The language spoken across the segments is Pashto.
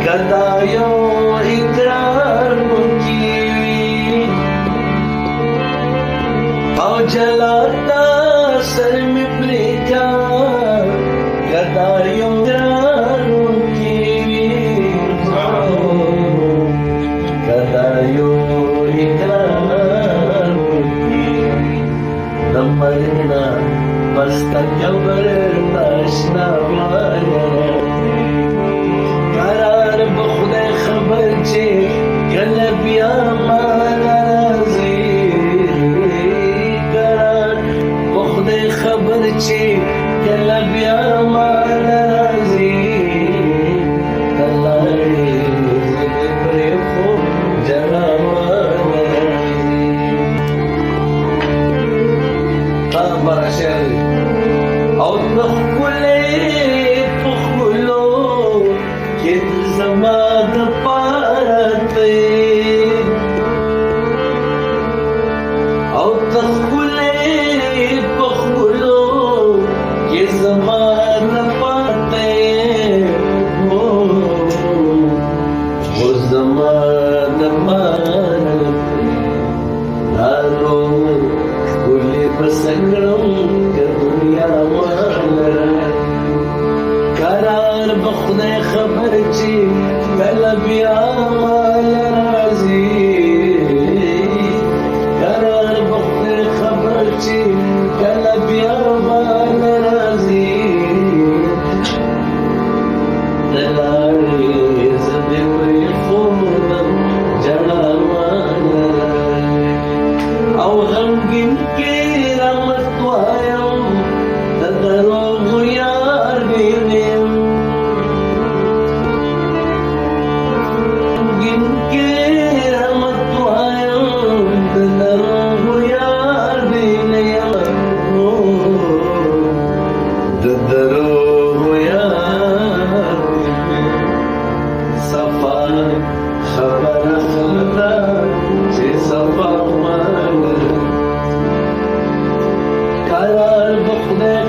کدا یو اقرار وکړي او جلاتا سر می پریکا کدا یو اقرار وکړي کدا یو اقرار وکړي دمرنا مست جبر ناشنا کله بیا مالا راځي قرار په خدای خبر چې کله بیا مالا راځي الله دې پرې خو جلا مالا راځي خبر شل او نخلې په خلو کې زما د او تخلې په خلو کې زمانه پاتې او زمانه پاتې دارو ګلې پسنګړم که دنیا واله قرار به خدای خبر چې کله بیا مالا راځي قرار به خدای خبر چې کله بیا مالا راځي دلارې زه دې پرېښودم جړا مالا راځي او غمګین کې رحمت وایم د دروغو یار وینم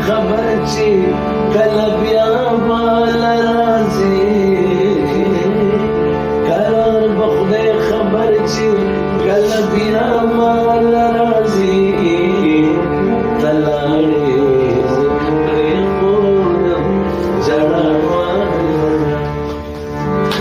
خبر چې کله بیا مالا راځي قرار به خدای خبر چې کله بیا مالا